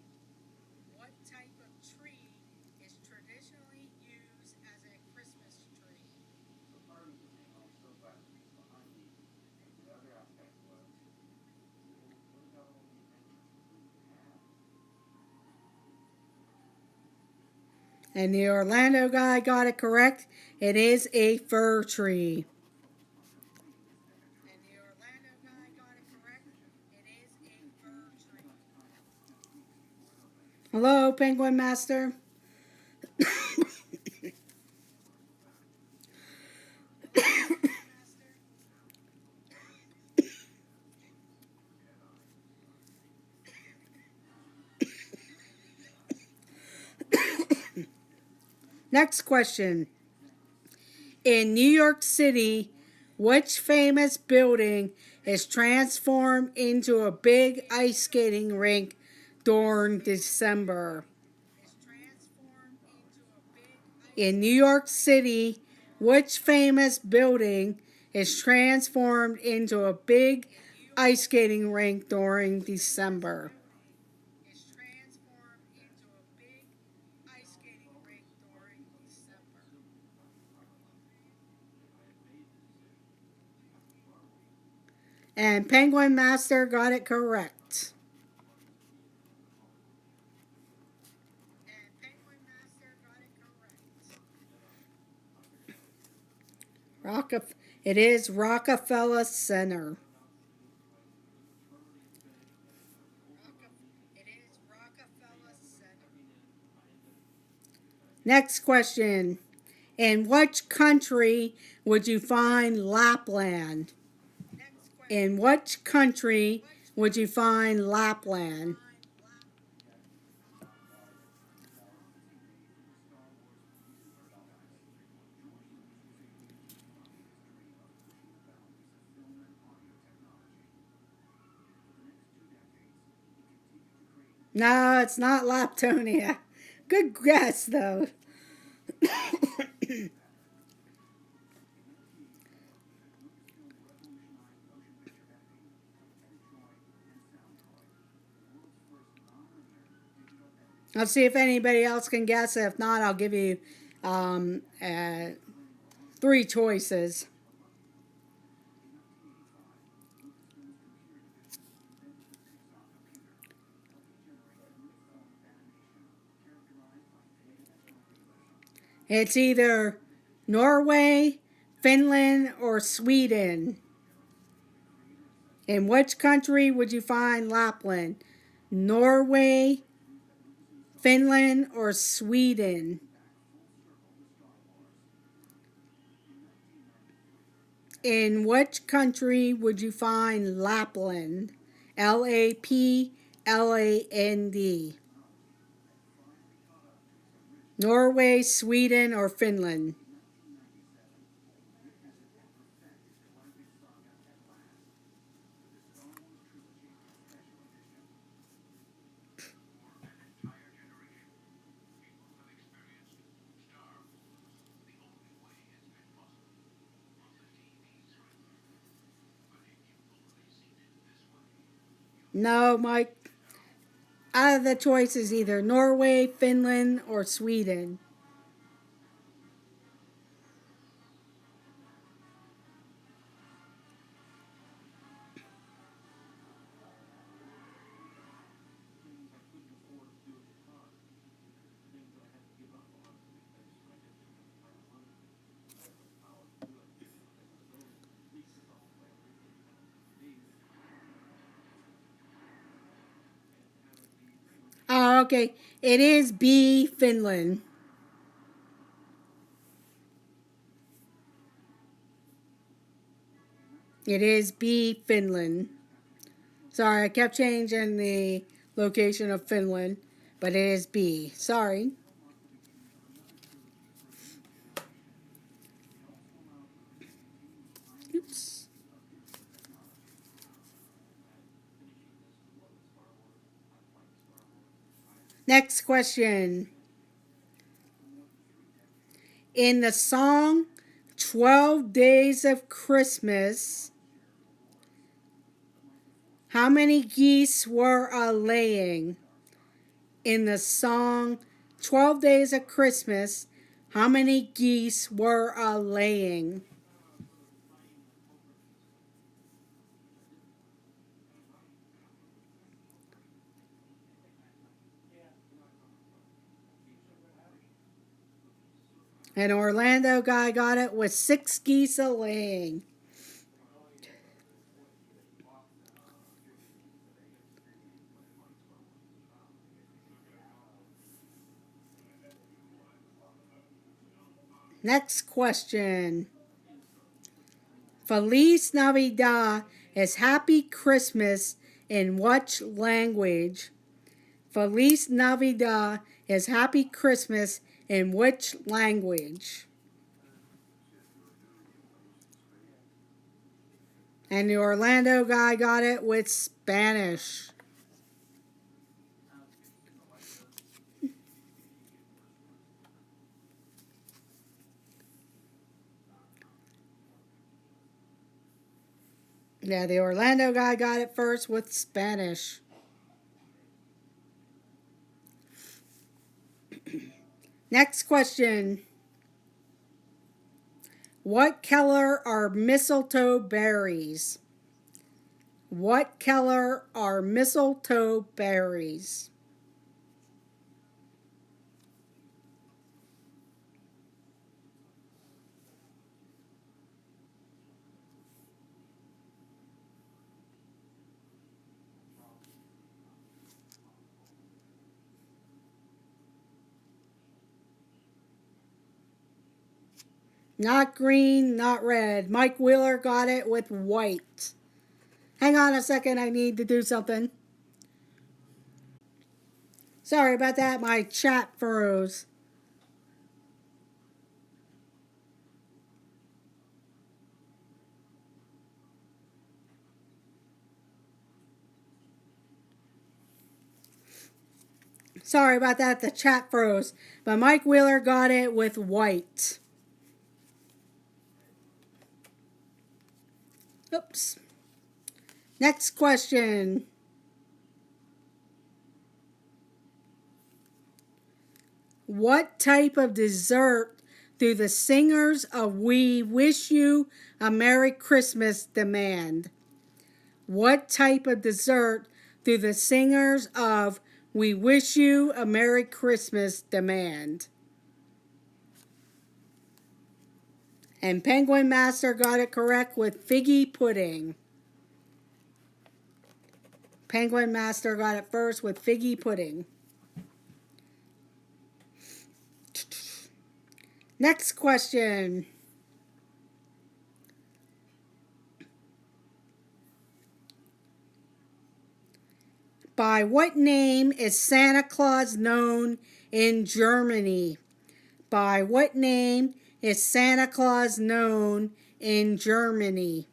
And the Orlando guy got it correct. It is a fir tree. And the Orlando guy got it correct. It is a fir tree. Hello, Penguin Master. Next question. In New York City, which famous building is transformed into a big ice skating rink during December? In New York City, which famous building is transformed into a big ice skating rink during December? And Penguin Master got it correct. It is Rockefeller Center. Next question. In which country would you find Lapland? In which country would you find Lapland? No, it's not Laptonia. Good guess, though. I'll see if anybody else can guess. If not, I'll give you three choices. It's either Norway, Finland, or Sweden. In which country would you find Lapland? Norway, Finland, or Sweden? In which country would you find Lapland? Lapland. Norway, Sweden, or Finland? No, Mike. Out of the choices, either Norway, Finland, or Sweden. Oh, okay. It is B, Finland. It is B, Finland. Sorry, I kept changing the location of Finland, but it is B. Sorry. Oops. Next question. In the song 12 Days of Christmas, how many geese were a laying? In the song 12 Days of Christmas, how many geese were a laying? And Orlando guy got it with 6 geese a laying. Next question. Feliz Navidad is Happy Christmas in what language? Feliz Navidad is Happy Christmas in which language? And the Orlando guy got it with Spanish. Yeah, the Orlando guy got it first with Spanish. Next question. What color are mistletoe berries? What color are mistletoe berries? Not green, not red. Mike Wheeler got it with white. Hang on a second, I need to do something. Sorry about that, my chat froze. Sorry about that, the chat froze. But Mike Wheeler got it with white. Oops. Next question. What type of dessert do the singers of We Wish You a Merry Christmas demand? What type of dessert do the singers of We Wish You a Merry Christmas demand? And Penguin Master got it correct with figgy pudding. Penguin Master got it first with figgy pudding. Next question. By what name is Santa Claus known in Germany? By what name is Santa Claus known in Germany?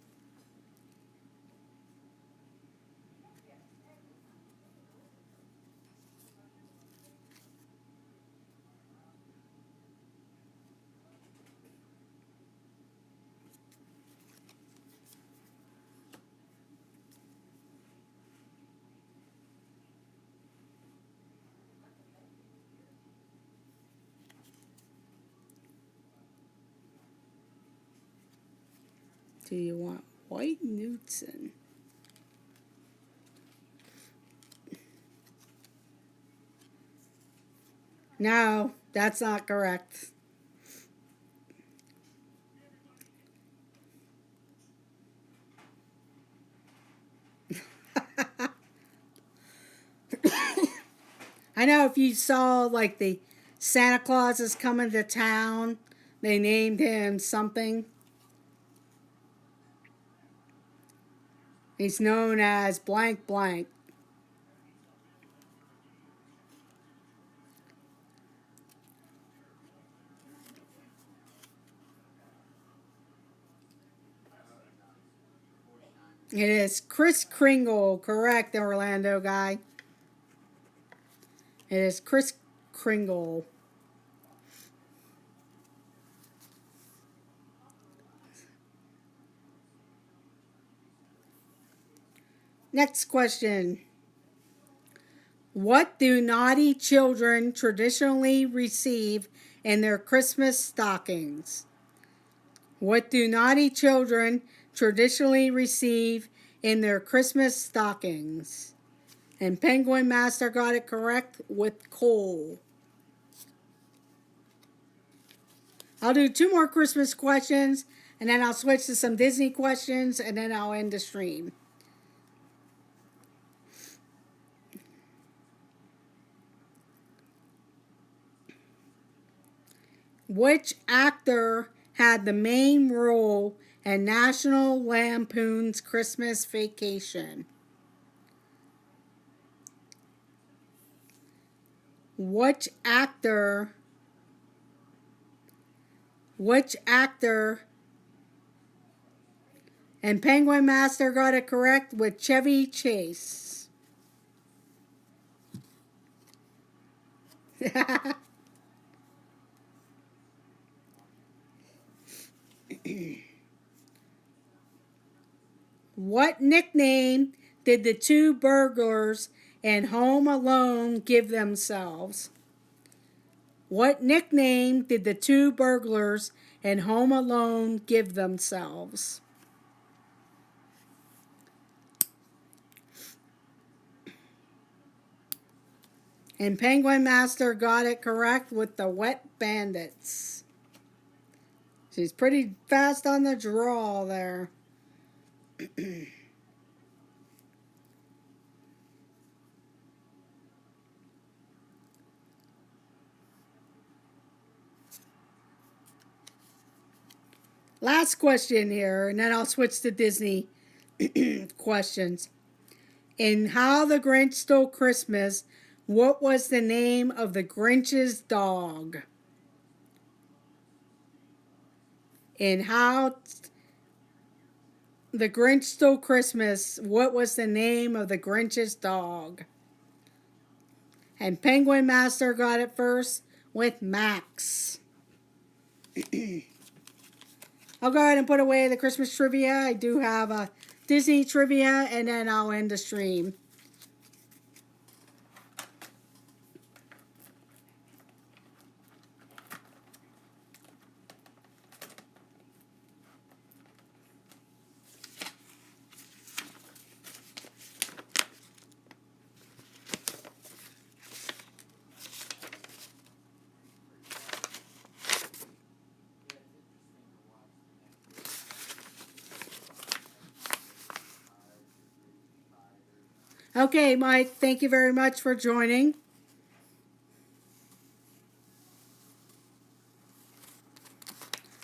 Do you want White Newton? No, that's not correct. I know if you saw like the Santa Claus is coming to town, they named him something. He's known as blank blank. It is Kris Kringle, correct, Orlando guy. It is Kris Kringle. Next question. What do naughty children traditionally receive in their Christmas stockings? What do naughty children traditionally receive in their Christmas stockings? And Penguin Master got it correct with coal. I'll do 2 more Christmas questions, and then I'll switch to some Disney questions, and then I'll end the stream. Which actor had the main role in National Lampoon's Christmas Vacation? Which actor and Penguin Master got it correct with Chevy Chase. What nickname did the 2 burglars in Home Alone give themselves? What nickname did the 2 burglars in Home Alone give themselves? And Penguin Master got it correct with the Wet Bandits. She's pretty fast on the draw there. Last question here, and then I'll switch to Disney questions. In How the Grinch Stole Christmas, what was the name of the Grinch's dog? In How the Grinch Stole Christmas, what was the name of the Grinch's dog? And Penguin Master got it first with Max. I'll go ahead and put away the Christmas trivia. I do have a Disney trivia, and then I'll end the stream. Okay, Mike, thank you very much for joining.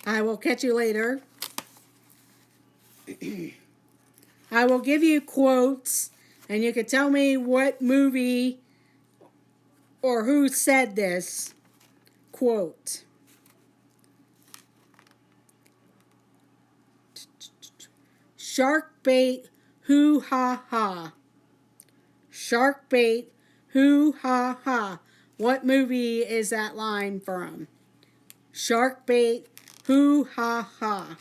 I will catch you later. I will give you quotes, and you can tell me what movie or who said this quote. Shark bait, hoo ha ha. Shark bait, hoo ha ha. What movie is that line from? Shark bait, hoo ha ha.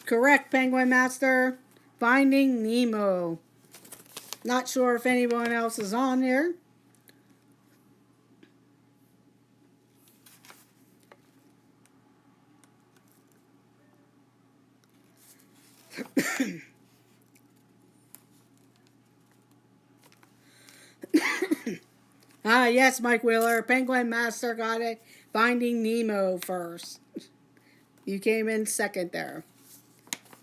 Correct, Penguin Master. Finding Nemo. Not sure if anyone else is on there. Yes, Mike Wheeler. Penguin Master got it. Finding Nemo first. You came in second there.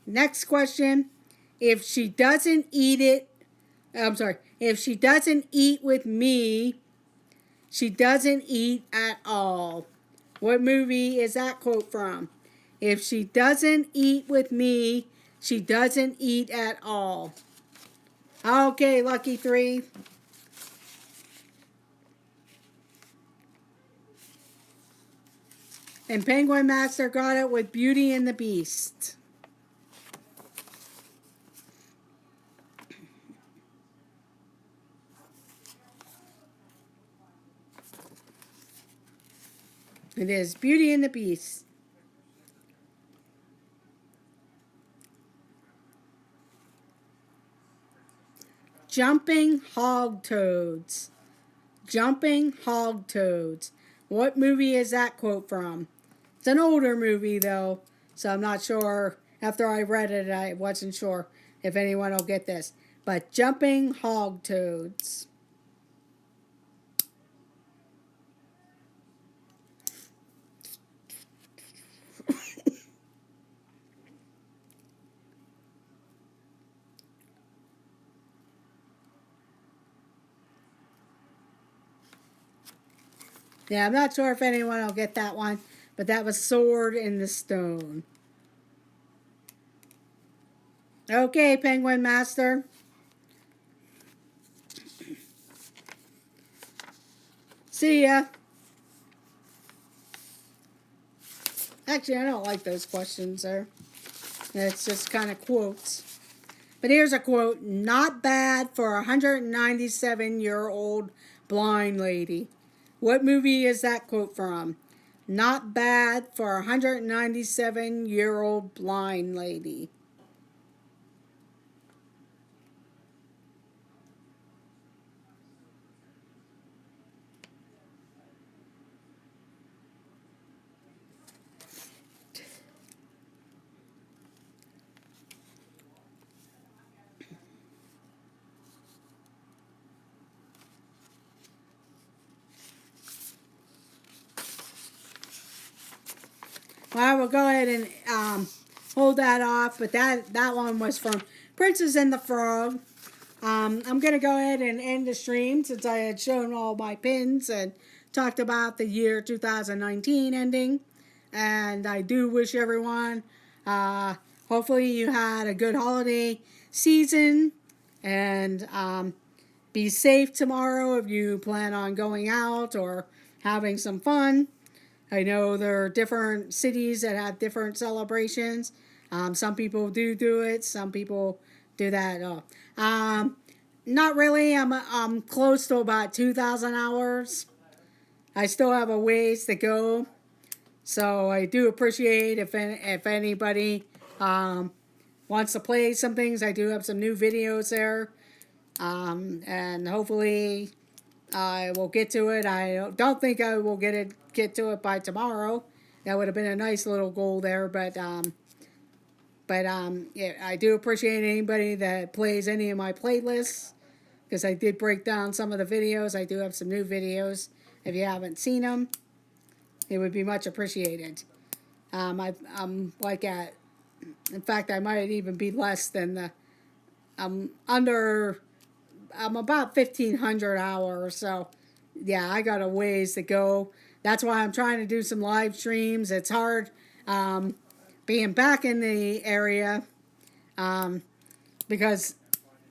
Next question. If she doesn't eat it, if she doesn't eat with me, she doesn't eat at all. What movie is that quote from? If she doesn't eat with me, she doesn't eat at all. Okay, lucky 3. And Penguin Master got it with Beauty and the Beast. It is Beauty and the Beast. Jumping Hog Toads. Jumping Hog Toads. What movie is that quote from? It's an older movie, though, so I'm not sure. After I read it, I wasn't sure if anyone will get this. but jumping hog toads. Yeah, I'm not sure if anyone will get that one, but that was Sword in the Stone. Okay, Penguin Master. See ya. Actually, I don't like those questions there. It's just kind of quotes. But here's a quote. Not bad for a 197-year-old blind lady. What movie is that quote from? Not bad for a 197-year-old blind lady. Well, I will go ahead and hold that off, but that one was from Princess and the Frog. I'm going to go ahead and end the stream since I had shown all my pins and talked about the year 2019 ending. And I do wish everyone, hopefully you had a good holiday season, and be safe tomorrow if you plan on going out or having some fun. I know there are different cities that have different celebrations. Some people do it. Some people do that. Not really. I'm close to about 2,000 hours. I still have a ways to go. So I do appreciate if anybody wants to play some things. I do have some new videos there. And hopefully I will get to it. I don't think I will get to it by tomorrow. That would have been a nice little goal there, but yeah, I do appreciate anybody that plays any of my playlists, because I did break down some of the videos. I do have some new videos. If you haven't seen them, it would be much appreciated. I'm like at, in fact, I might even be less than the, I'm about 1,500 hours, so yeah, I got a ways to go. That's why I'm trying to do some live streams. It's hard being back in the area because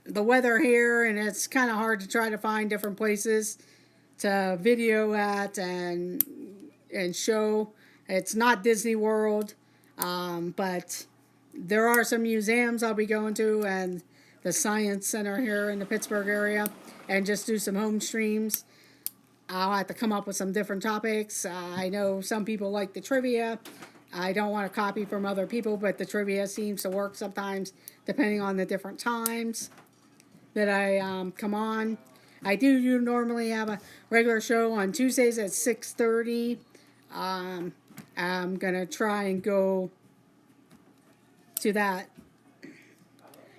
the weather here, and it's kind of hard to try to find different places to video at and show. It's not Disney World, but there are some museums I'll be going to, and the Science Center here in the Pittsburgh area, and just do some home streams. I'll have to come up with some different topics. I know some people like the trivia. I don't want to copy from other people, but the trivia seems to work sometimes depending on the different times that I come on. I do normally have a regular show on Tuesdays at 6:30. I'm going to try and go to that.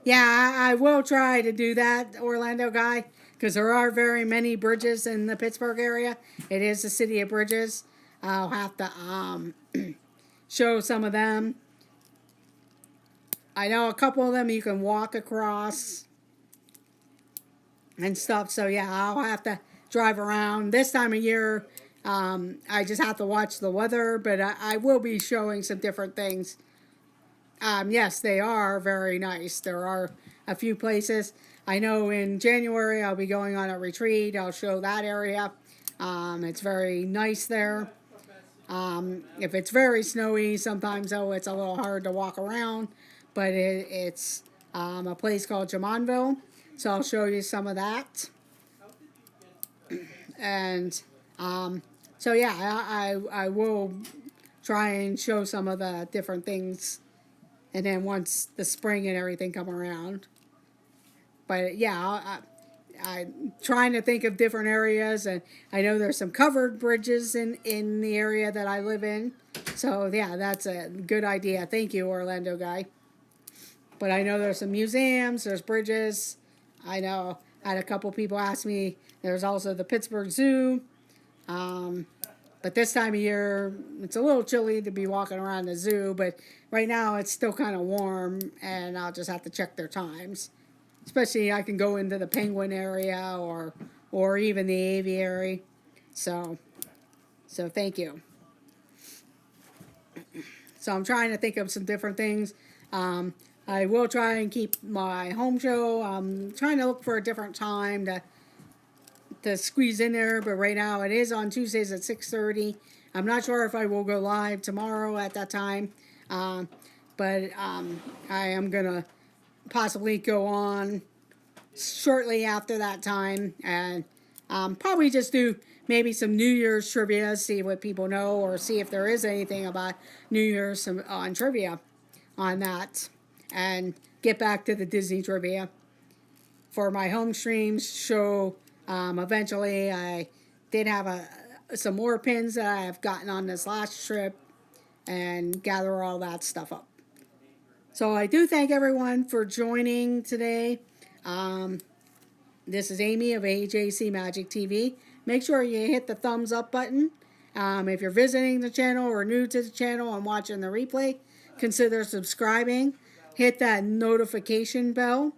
Yeah, I will try to do that, Orlando guy, because there are very many bridges in the Pittsburgh area. It is the city of bridges. I'll have to show some of them. I know a couple of them you can walk across and stuff, so yeah, I'll have to drive around. This time of year, I just have to watch the weather, but I will be showing some different things. Yes, they are very nice. There are a few places. I know in January I'll be going on a retreat. I'll show that area. It's very nice there. If it's very snowy, sometimes though it's a little hard to walk around, but it's a place called Jamonville. So I'll show you some of that. And so yeah, I will try and show some of the different things. And then once the spring and everything come around. But yeah, I'm trying to think of different areas. And I know there's some covered bridges in the area that I live in. So yeah, that's a good idea. Thank you, Orlando guy. But I know there's some museums, there's bridges. I know I had a couple people ask me. There's also the Pittsburgh Zoo. But this time of year, it's a little chilly to be walking around the zoo, but right now it's still kind of warm, and I'll just have to check their times. Especially I can go into the penguin area or even the aviary. So thank you. So I'm trying to think of some different things. I will try and keep my home show. I'm trying to look for a different time to squeeze in there, but right now it is on Tuesdays at 6:30. I'm not sure if I will go live tomorrow at that time, but I am gonna possibly go on shortly after that time, and probably just do maybe some New Year's trivia, see what people know, or see if there is anything about New Year's on trivia on that, and get back to the Disney trivia for my home streams show. Eventually, I did have some more pins that I have gotten on this last trip and gather all that stuff up. So I do thank everyone for joining today. This is Amy of AJC Magic TV. Make sure you hit the thumbs up button. If you're visiting the channel or new to the channel and watching the replay, consider subscribing. Hit that notification bell.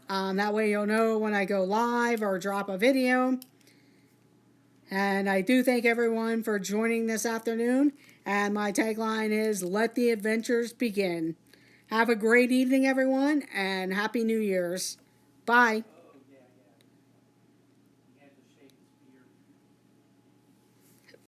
That way you'll know when I go live or drop a video. And I do thank everyone for joining this afternoon. And my tagline is, let the adventures begin. Have a great evening, everyone, and Happy New Year's. Bye.